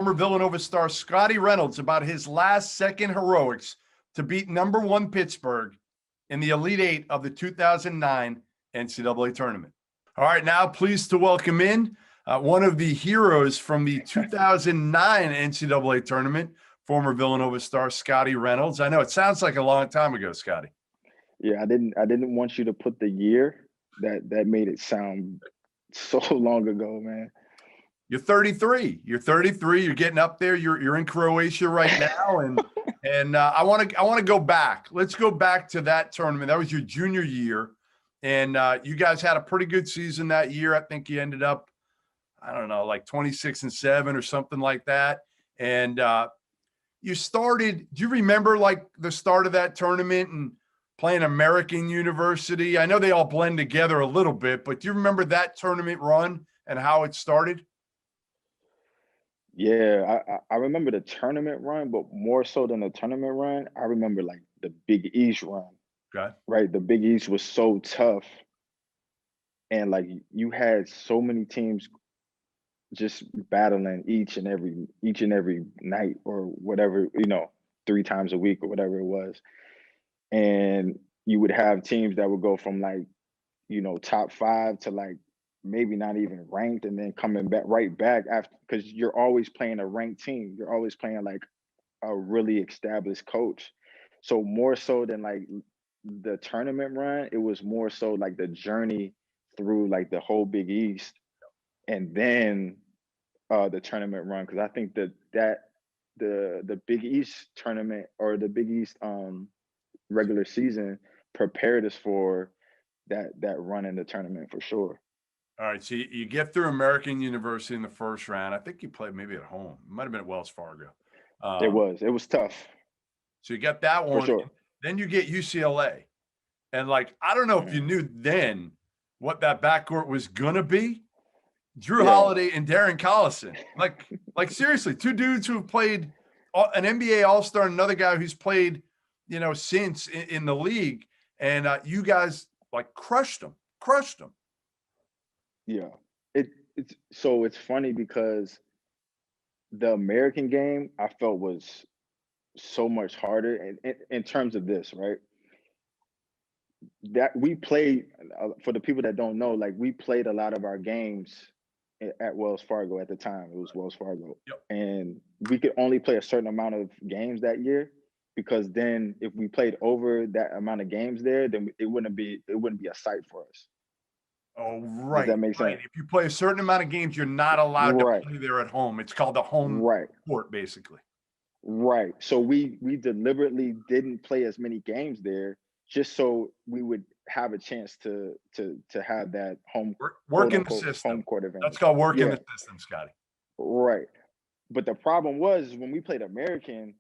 former Villanova star Scottie Reynolds about his last-second heroics to beat number one Pittsburgh in the Elite Eight of the 2009 NCAA tournament. All right, now pleased to welcome in one of the heroes from the 2009 NCAA tournament, former Villanova star Scottie Reynolds. I know it sounds like a long time ago, Scottie. Yeah, I didn't want you to put the year. That made it sound so long ago, man. You're 33. You're 33. You're getting up there. You're in Croatia right now, and I want to go back. Let's go back to that tournament. That was your junior year, and you guys had a pretty good season that year. I think you ended up, I don't know, like 26-7 or something like that. And you started. Do you remember like the start of that tournament and playing American University? I know they all blend together a little bit, but do you remember that tournament run and how it started? Yeah, I remember the tournament run, but more so than the tournament run, I remember like the Big East run, Okay. right? The Big East was so tough, and like you had so many teams just battling each and every night or whatever, 3 times a week or whatever it was. And you would have teams that would go from like, top 5 to like maybe not even ranked, and then coming back right back after, because you're always playing a ranked team. You're always playing like a really established coach. So more so than like the tournament run, it was more so like the journey through like the whole Big East, and then the tournament run. Because I think that the Big East tournament, or the Big East regular season, prepared us for that run in the tournament for sure. All right, so you get through American University in the first round. I think you played maybe at home. It might have been at Wells Fargo. It was tough So you got that for one. sure. Then you get UCLA. And like, I don't know if you Mhm. knew then what that backcourt was going to be. Drew Yeah, Holiday and Darren Collison. Like seriously, two dudes who have played an NBA All-Star and another guy who's played, since in the league. And you guys like crushed them. yeah. It's funny because the American game I felt was so much harder, and in terms of this, right? That we played, for the people that don't know, like we played a lot of our games at Wells Fargo at the time. It was Wells Fargo, Yep. and we could only play a certain amount of games that year, because then if we played over that amount of games there, then it wouldn't be a site for us. Oh, Does right, that make right. sense? If you play a certain amount of games, you're not allowed to Right, play there at home. It's called the home right, court, basically. right. So we deliberately didn't play as many games there, just so we would have a chance to have that home, Work quote in the unquote, home system. court That's advantage. called work in Yeah, the system, Scotty. right. But the problem was when we played American,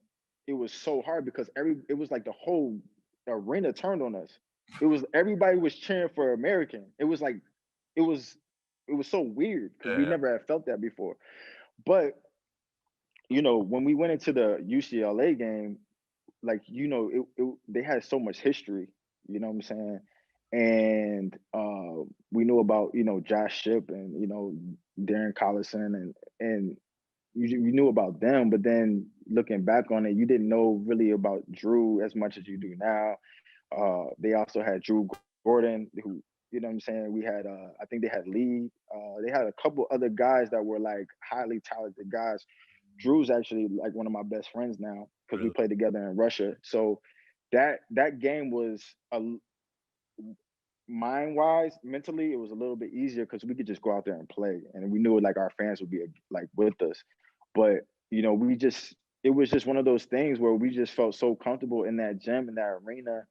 it was so hard because it was like the whole arena turned on us. It was everybody was cheering for American. It was it was so weird because we Yeah. never had felt that before. But when we went into the UCLA game, like they had so much history. You know what I'm saying? And we knew about Josh Shipp and Darren Collison, and you knew about them, but then looking back on it, you didn't know really about Drew as much as you do now. They also had Drew Gordon, who, what I'm saying. We had, I think they had Lee. They had a couple other guys that were like highly talented guys. Drew's actually like one of my best friends now because we Really. played together in Russia. So that game was a mind wise, mentally, it was a little bit easier because we could just go out there and play, and we knew like our fans would be like with us. But it was just one of those things where we just felt so comfortable in that gym, in that arena,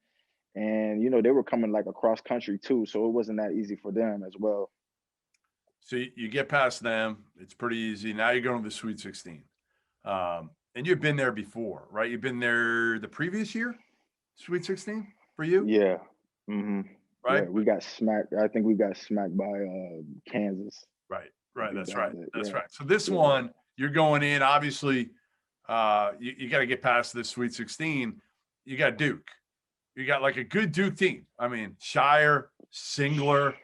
and they were coming like across country too, so it wasn't that easy for them as well. So you get past them. It's pretty easy. Now you're going to the Sweet 16. And you've been there before, right? You've been there the previous year, Sweet 16 for you, Yeah. hmm right? Yeah, we got smacked. I think we got smacked by Kansas. Right, I right. think That's that right. was it. That's Yeah. right. So this Yeah. one, you're going in. Obviously, you got to get past this Sweet 16. You got Duke. You got like a good Duke team. I mean, Shire, Singler,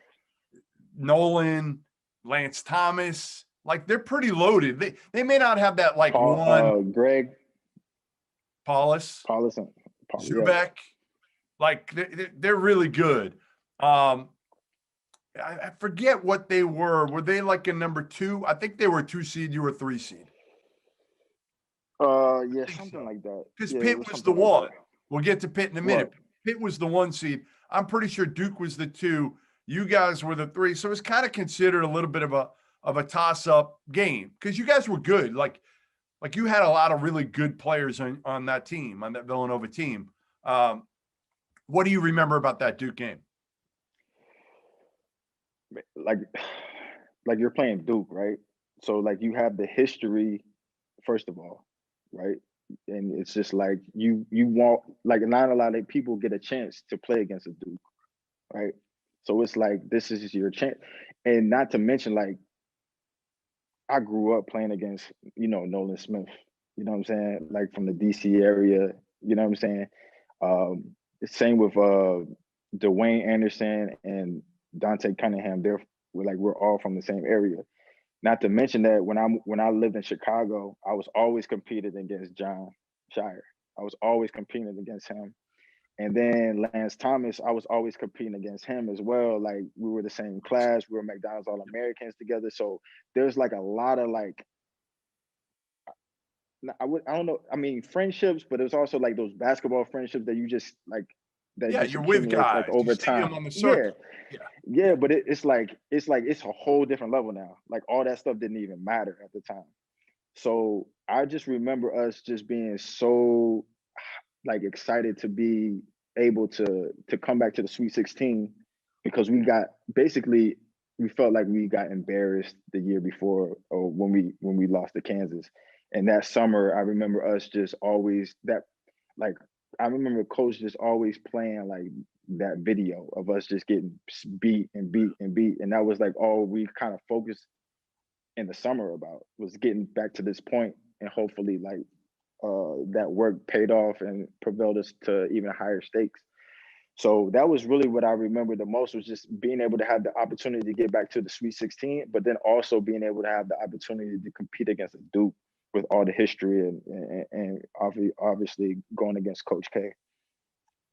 Nolan, Lance Thomas, Like they're pretty loaded. They may not have that like one Greg Paulus, Paulus, yeah. Zubek. Like they're really good. I forget what they were. Were they like a number 2? I think they were a 2 seed. You were a 3 seed. Yeah, something like that. Because Yeah, it Pitt was was the something like one. that. We'll get to Pitt in a Right. minute. Pitt was the 1 seed. I'm pretty sure Duke was the 2. You guys were the 3. So it's kind of considered a little bit of a toss-up game because you guys were good. Like you had a lot of really good players on that team, on that Villanova team. What do you remember about that Duke game? Like like you're playing Duke, right? So like you have the history, first of all, right? And it's just like you want, like, not a lot of people get a chance to play against a Duke, right? So it's like this is your chance. And not to mention, like, I grew up playing against, Nolan Smith, you know what I'm saying? Like from the DC area, you know what I'm saying? Same with Dwayne Anderson and Dante Cunningham. We're all from the same area. Not to mention that when I lived in Chicago, I was always competing against John Shire. I was always competing against him. And then Lance Thomas, I was always competing against him as well. Like we were the same class, we were McDonald's All Americans together. So there's like a lot of like, I don't know, I mean friendships, but it's also like those basketball friendships that you just like that Yeah, just you're with accumulates like guys. You over see them time. on the Yeah, circuit. Yeah. yeah, but it's a whole different level now. Like all that stuff didn't even matter at the time. So I just remember us just being so like excited to be able to come back to the Sweet 16 because we felt like we got embarrassed the year before or when we lost to Kansas. And that summer, I remember us just always that like I remember coach just always playing like that video of us just getting beat and beat and beat. And that was like all we kind of focused in the summer about was getting back to this point and hopefully like that work paid off and propelled us to even higher stakes. So that was really what I remember the most was just being able to have the opportunity to get back to the Sweet 16, but then also being able to have the opportunity to compete against a Duke with all the history and obviously going against Coach K.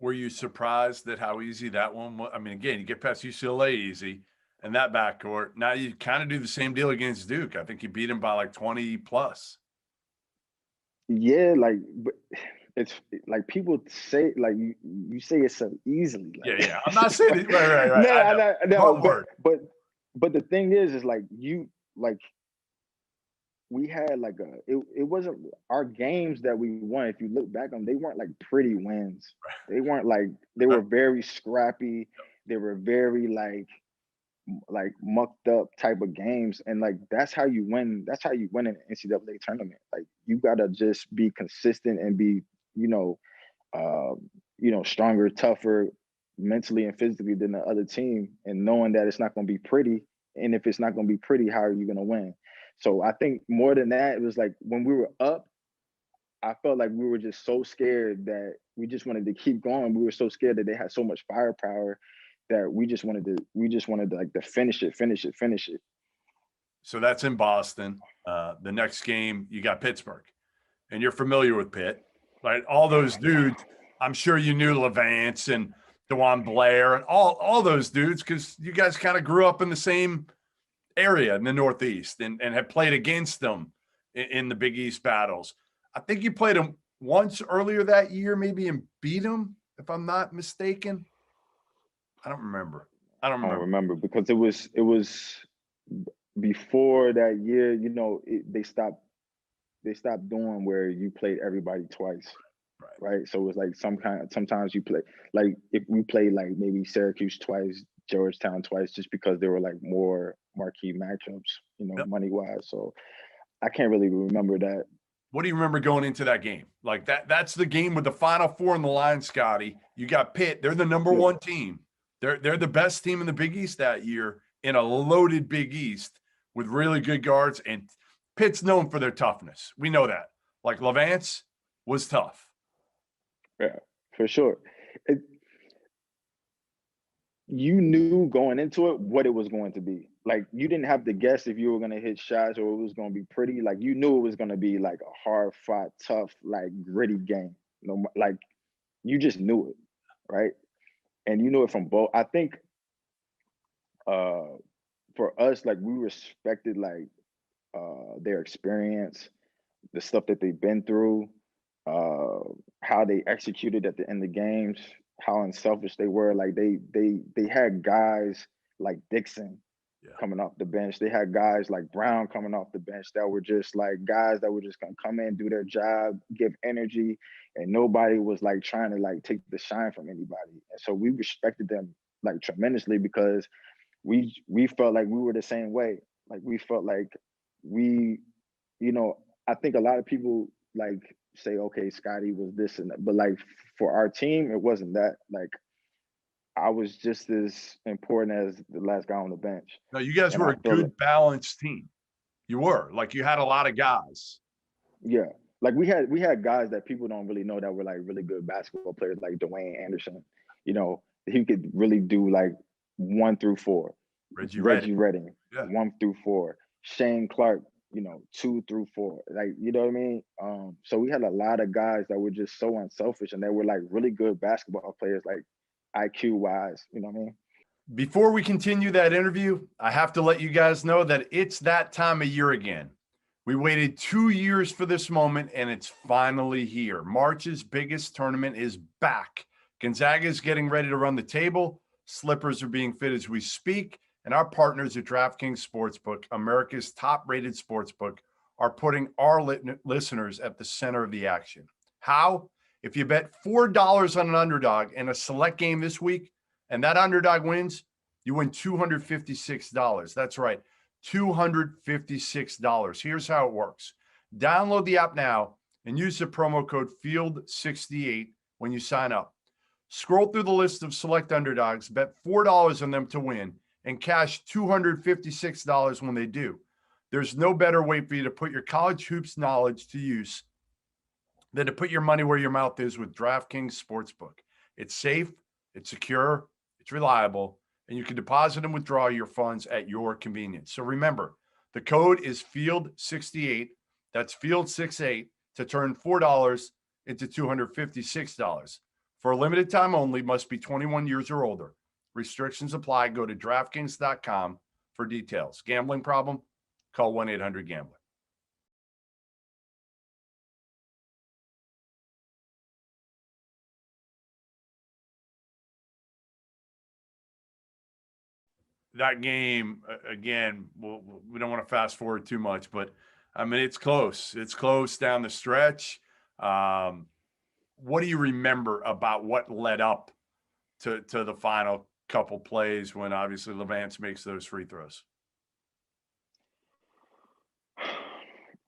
Were you surprised at how easy that one was? I mean, again, you get past UCLA easy and that backcourt. Now you kind of do the same deal against Duke. I think you beat him by like 20 plus. Yeah, like but it's like people say like you say it so easily. Yeah, Like yeah. I'm not saying it. Right. I know. no, Wrong word. but the thing is like you like we had like it wasn't our games that we won. If you look back on, they weren't like pretty wins. They weren't like they were very scrappy. They were very like mucked up type of games, and like that's how you win. That's how you win an NCAA tournament. Like you gotta just be consistent and be you know stronger, tougher mentally and physically than the other team, and knowing that it's not going to be pretty. And if it's not going to be pretty, how are you going to win? So I think more than that, it was like when we were up, I felt like we were just so scared that we just wanted to keep going. We were so scared that they had so much firepower that we just wanted to like to finish it. So that's in Boston. The next game, you got Pittsburgh, and you're familiar with Pitt, right? All those dudes, I'm sure you knew Levance and DeJuan Blair and all those dudes because you guys kind of grew up in the same area in the Northeast and have played against them in the Big East battles. I think you played them once earlier that year, maybe, and beat them, if I'm not mistaken. I don't remember. I don't remember because it was before that year. They stopped doing where you played everybody twice, Right. right? So it was like sometimes you play like if we played like maybe Syracuse twice, Georgetown twice, just because they were like more marquee matchups, Yep. money wise. So I can't really remember that. What do you remember going into that game? Like that's the game with the Final Four in the line, Scotty. You got Pitt. They're the number Yep. one team. They're the best team in the Big East that year in a loaded Big East with really good guards. And Pitt's known for their toughness. We know that. Like Levance was tough. Yeah, for sure. It, you knew going into it what it was going to be. like you didn't have to guess if you were gonna hit shots or it was gonna be pretty. Like you knew it was gonna be like a hard fought, tough, like gritty game. No, like you just knew it, right? And you knew it from both. I think uh for us, like we respected like their experience, the stuff that they've been through, uh, how they executed at the end of games, how unselfish they were. Like they had guys like Dixon Yeah. coming off the bench. They had guys like Brown coming off the bench that were just like guys that were just gonna come in, do their job, give energy, and nobody was like trying to like take the shine from anybody. And so we respected them like tremendously because we felt like we were the same way. Like we felt like we, you know, I think a lot of people like say, okay, Scottie was this and that, but like for our team, it wasn't that. Like I was just as important as the last guy on the bench. No, you guys And were I a feel like, good balanced team. You were like you had a lot of guys. yeah, like we had guys that people don't really know that were like really good basketball players, like Dwayne Anderson. You know, he could really do like 1 through 4. Reggie Redding. Reggie Redding, Yeah. 1 through 4. Shane Clark, 2 through 4. Like, you know what I mean? So we had a lot of guys that were just so unselfish and they were like really good basketball players, like IQ wise, you know what I mean? Before we continue that interview, I have to let you guys know that it's that time of year again. We waited 2 years for this moment, and it's finally here. March's biggest tournament is back. Gonzaga is getting ready to run the table. Slippers are being fit as we speak, and our partners at DraftKings Sportsbook, America's top-rated sportsbook, are putting our listeners at the center of the action. How? If you bet $4 on an underdog in a select game this week, and that underdog wins, you win $256. That's right, $256. Here's how it works. Download the app now and use the promo code FIELD68 when you sign up. Scroll through the list of select underdogs, bet $4 on them to win, and cash $256 when they do. There's no better way for you to put your college hoops knowledge to use than to put your money where your mouth is with DraftKings Sportsbook. It's safe, it's secure, it's reliable, and you can deposit and withdraw your funds at your convenience. So remember, the code is FIELD68. That's FIELD68 to turn $4 into $256. For a limited time only, must be 21 years or older. Restrictions apply. Go to DraftKings.com for details. Gambling problem? Call 1-800-GAMBLER. That game, again, we don't want to fast forward too much, but I mean, it's close. It's close down the stretch. What do you remember about what led up to the final couple plays when obviously Levance makes those free throws?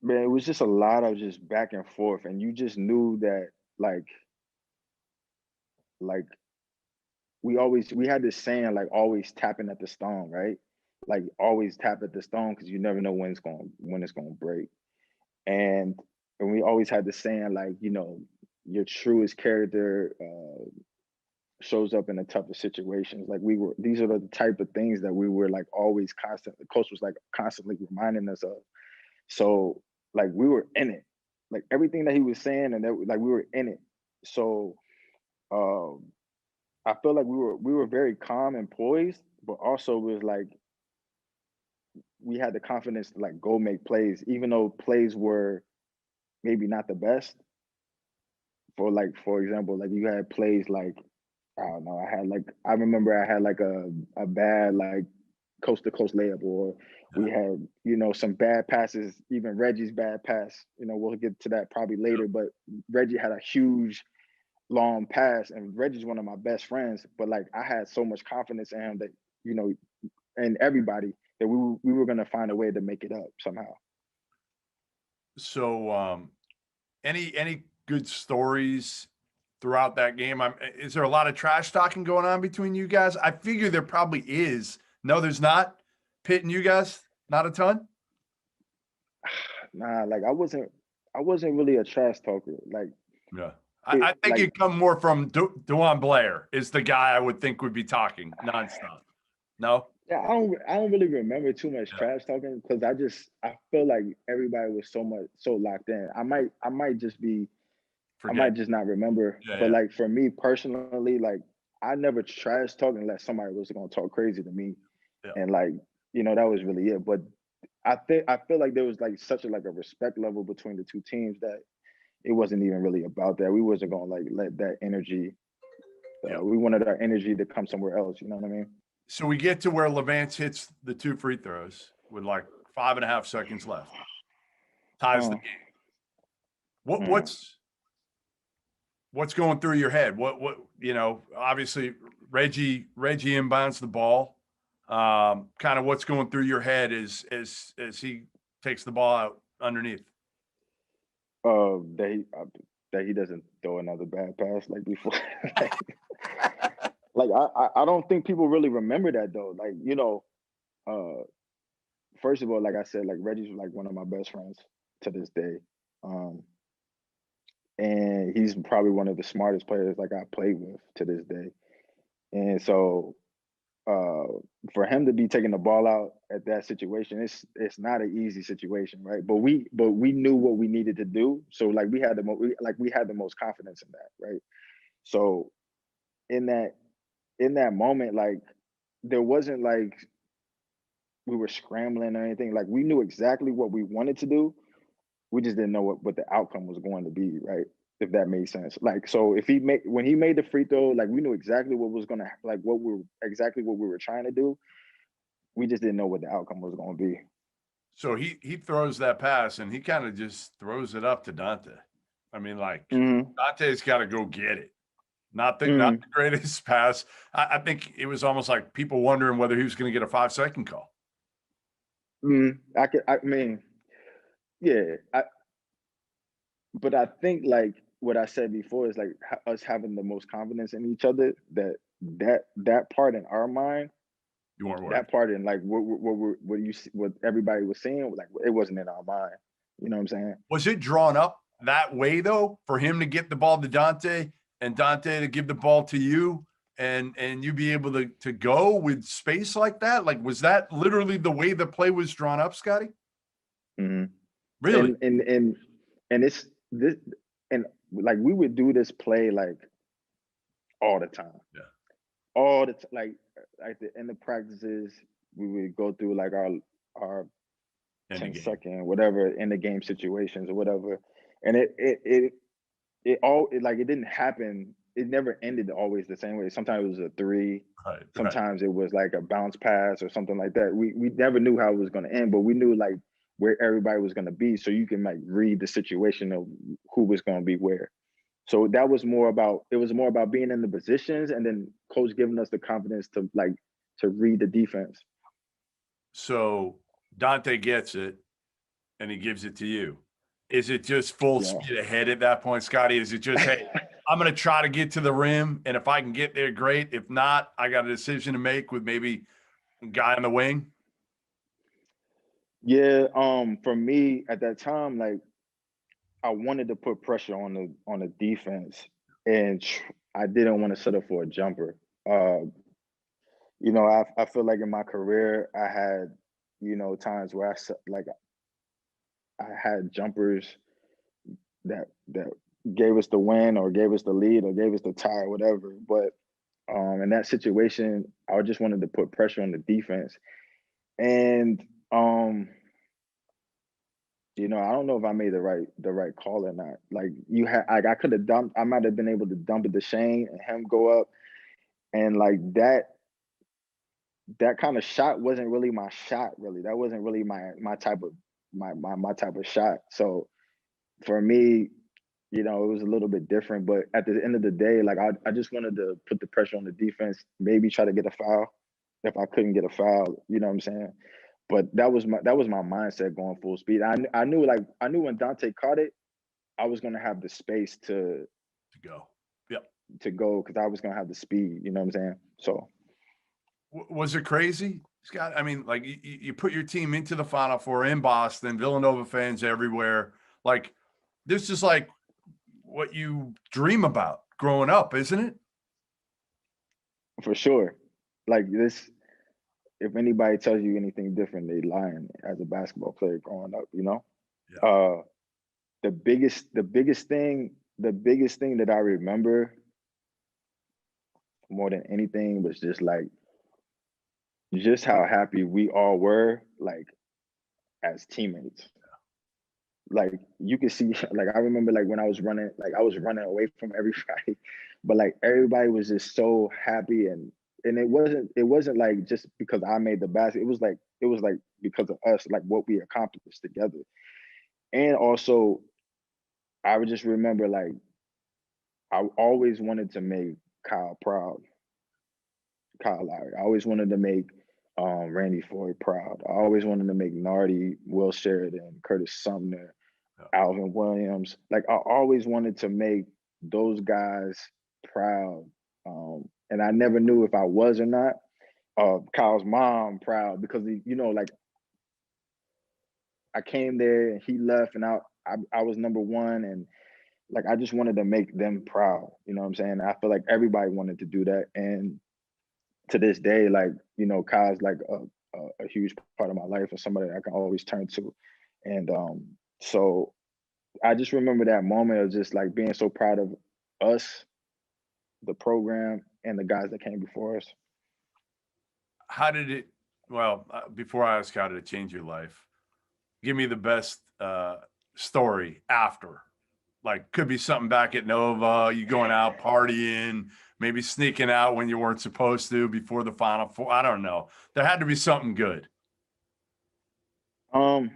Man, it was just a lot of just back and forth. And you just knew that like we had this saying like always tapping at the stone, right? Like always tap at the stone because you never know when it's gonna break. And we always had this saying like, your truest character shows up in the toughest situations. Like these are the type of things that we were like always constant. The coach was like constantly reminding us of. So like we were in it, like everything that he was saying, and that like we were in it. So um, I feel like we were very calm and poised, but also was like we had the confidence to like go make plays, even though plays were maybe not the best. For example, like you had plays like I don't know, I remember I had like a bad like coast to coast layup, or we had, some bad passes, even Reggie's bad pass. We'll get to that probably later, but Reggie had a huge long pass, and Reggie's one of my best friends, but like I had so much confidence in him that, and everybody that we were gonna find a way to make it up somehow. So, any good stories throughout that game? Is there a lot of trash talking going on between you guys? I figure there probably is. No, there's not. Pitt and you guys, not a ton. Nah, like I wasn't really a trash talker. Like Yeah, I think it come more from Dewan Blair is the guy I would think would be talking nonstop. No. Yeah, I don't really remember too much Yeah, trash talking because I feel like everybody was so locked in. I forget. might just not remember. Yeah, But yeah, like for me personally, like I never trash talk unless somebody was gonna talk crazy to me. yeah. And like, that was really it. But I feel like there was like such a respect level between the two teams that it wasn't even really about that. We wasn't gonna like let that energy. Yeah. We wanted our energy to come somewhere else. You know what I mean? So we get to where Levance hits the 2 free throws with like 5.5 seconds left, ties the Uh, game. What mm. what's going through your head? Obviously Reggie inbounds the ball. Kind of what's going through your head as he takes the ball out underneath. That he doesn't throw another bad pass like before. like, I don't think people really remember that though. Like, uh first of all, like I said, like Reggie's like one of my best friends to this day. Um and he's probably one of the smartest players like I played with to this day. And so uh for him to be taking the ball out at that situation, it's not an easy situation, right? But we knew what we needed to do. So like we had the most confidence in that, right? So in that in that moment, like there wasn't like we were scrambling or anything. Like we knew exactly what we wanted to do. We just didn't know what the outcome was going to be, right? If that made sense. Like so if he made when he made the free throw, like we knew exactly what was gonna like what we were trying to do. We just didn't know what the outcome was gonna be. So he throws that pass and he kind of just throws it up to Dante. I mean, like Mm-hmm. Dante's got to go get it. Not Mm-hmm. the greatest pass. I think it was almost like people wondering whether he was going to get a 5 second call. I mean, yeah. But I think like what I said before is like us having the most confidence in each other that part in our mind, You weren't worried. that part in like what everybody was saying, like it wasn't in our mind. You know what I'm saying? Was it drawn up that way though for him to get the ball to Dante and Dante to give the ball to you and you be able to go with space like that? Like was that literally the way the play was drawn up, Scotty? Hmm. Really? And it's this and like we would do this play like all the time, Yeah. like the end of practices, we would go through like our End of 10 game. second whatever in the game situations or whatever, and it didn't happen. It never ended always the same way. Sometimes it was a three, Right. Right. sometimes it was like a bounce pass or something like that. We never knew how it was going to end, but we knew like where everybody was going to be, so you can like read the situation of who was going to be where. So that was more about it was more about being in the positions and then coach giving us the confidence to read the defense. So Dante gets it and he gives it to you. Is it just full Yeah. speed ahead at that point, Scotty? Is it just, hey, I'm going to try to get to the rim, and if I can get there, great. If not, I got a decision to make with maybe a guy on the wing? Yeah, for me at that time, like I wanted to put pressure on the defense, and I didn't want to settle for a jumper. I feel like in my career I had, times where like I had jumpers that gave us the win or gave us the lead or gave us the tie or whatever. But in that situation, I just wanted to put pressure on the defense, and um, I don't know if I made the right call or not. Like like I could have dumped. I might have been able to dump it to Shane and him go up, and like that kind of shot wasn't really my shot. Really, that wasn't really my type of my type of shot. So for me, it was a little bit different. But at the end of the day, like I just wanted to put the pressure on the defense, maybe try to get a foul. If I couldn't get a foul, you know what I'm saying? But that was my mindset going full speed. I knew when Dante caught it, I was gonna have the space to To go. Yep. to go because I was gonna have the speed. You know what I'm saying? So Was it crazy, Scott? I mean, like you put your team into the Final Four in Boston, Villanova fans everywhere. Like this is like what you dream about growing up, isn't it? for sure, like this, if anybody tells you anything different, they lying as a basketball player growing up, you know? Yeah. The biggest thing that I remember more than anything was just like just how happy we all were, like as teammates. Like you could see, like I remember like when I was running, like I was running away from everybody, but like everybody was just so happy, and it wasn't like just because I made the basket. It was like because of us, like what we accomplished together. And also I would just remember like I always wanted to make Kyle proud, Kyle Lowry. I always wanted to make Randy Floyd proud. I always wanted to make Nardi, Will Sheridan, Curtis Sumner, Yeah. Alvin Williams. Like I always wanted to make those guys proud. And I never knew if I was or not. Kyle's mom proud because like I came there and he left and I was number one, and like I just wanted to make them proud. You know what I'm saying? I feel like everybody wanted to do that. And to this day, like, Kyle's like a huge part of my life and somebody I can always turn to. And so I just remember that moment of just like being so proud of us, the program, and the guys that came before us. How did it, well, before I ask how did it change your life, give me the best story after. Like, could be something back at Nova, you going out partying, maybe sneaking out when you weren't supposed to before the Final Four. I don't know. There had to be something good. Um,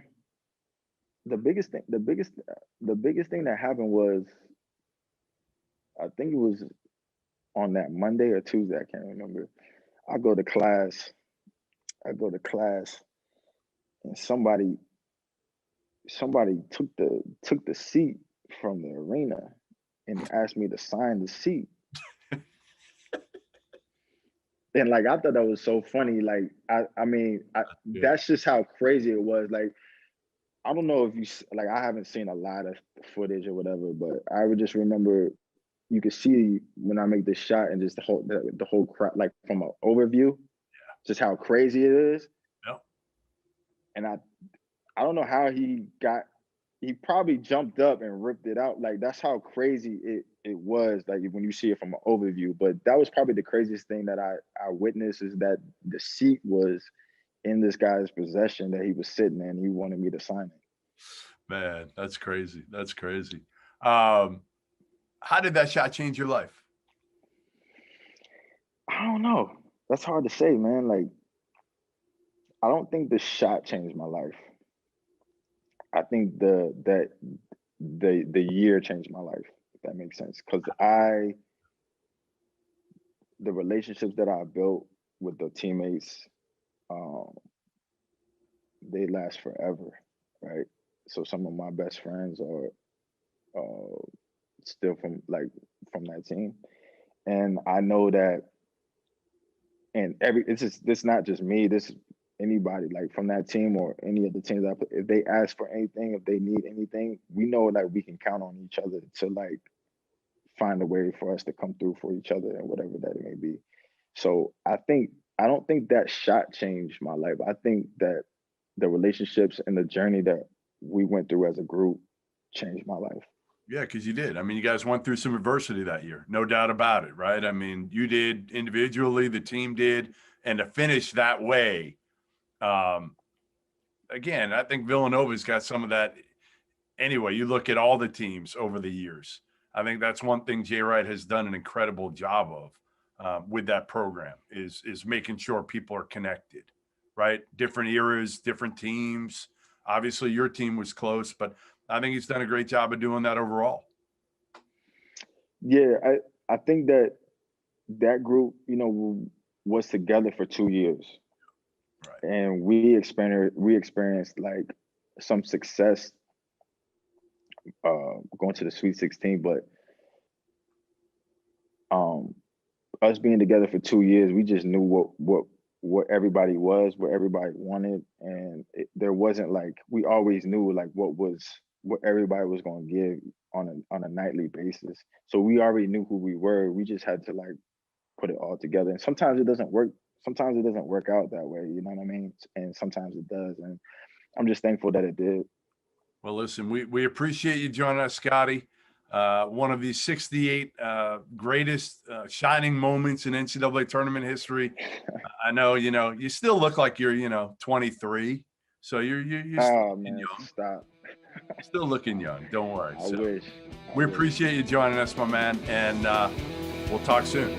the biggest thing that happened was I think it was on that Monday or Tuesday, I can't remember. I go to class, I go to class, and somebody took the seat from the arena and asked me to sign the seat. And like I thought that was so funny. Like Good. that's just how crazy it was. Like I don't know if like I haven't seen a lot of footage or whatever, but I would just remember you could see when I make this shot and just the whole crowd, like from an overview, just how crazy it is. Yep. And I don't know how he probably jumped up and ripped it out. Like that's how crazy it was, like when you see it from an overview. But that was probably the craziest thing that I witnessed, is that the seat was in this guy's possession that he was sitting in. He wanted me to sign it. Man, that's crazy. That's crazy. Um, how did that shot change your life? I don't know. That's hard to say, man. Like I don't think the shot changed my life. I think the year changed my life, if that makes sense. Because the relationships that I built with the teammates, um, they last forever, right? So some of my best friends are still from that team, and I know that. And this not just me. This anybody like from that team or any of the teams. If they ask for anything, if they need anything, we know that we can count on each other to like find a way for us to come through for each other and whatever that it may be. So I don't think that shot changed my life. I think that the relationships and the journey that we went through as a group changed my life. Yeah, because you did. I mean, you guys went through some adversity that year, no doubt about it, right? I mean, you did individually, the team did, and to finish that way, um, again, I think Villanova's got some of that. Anyway, you look at all the teams over the years. I think that's one thing Jay Wright has done an incredible job of with that program is making sure people are connected, right? Different eras, different teams. Obviously, your team was close, but I think he's done a great job of doing that overall. Yeah, I think that that group, was together for 2 years, Right. and we experienced like some success going to the Sweet 16, but um, us being together for 2 years, we just knew what everybody was, what everybody wanted, and there wasn't like we always knew like what everybody was going to give on a nightly basis. So we already knew who we were. We just had to like put it all together, and sometimes it doesn't work sometimes it doesn't work out that way, you know what I mean? And sometimes it does, and I'm just thankful that it did. Well, listen, we appreciate you joining us, Scottie. One of the 68 greatest shining moments in NCAA tournament history. I know, you still look like you're, 23. So you're still Oh looking man, young. stop. Still looking young. Don't worry. I So wish. we appreciate you joining us, my man. And we'll talk soon.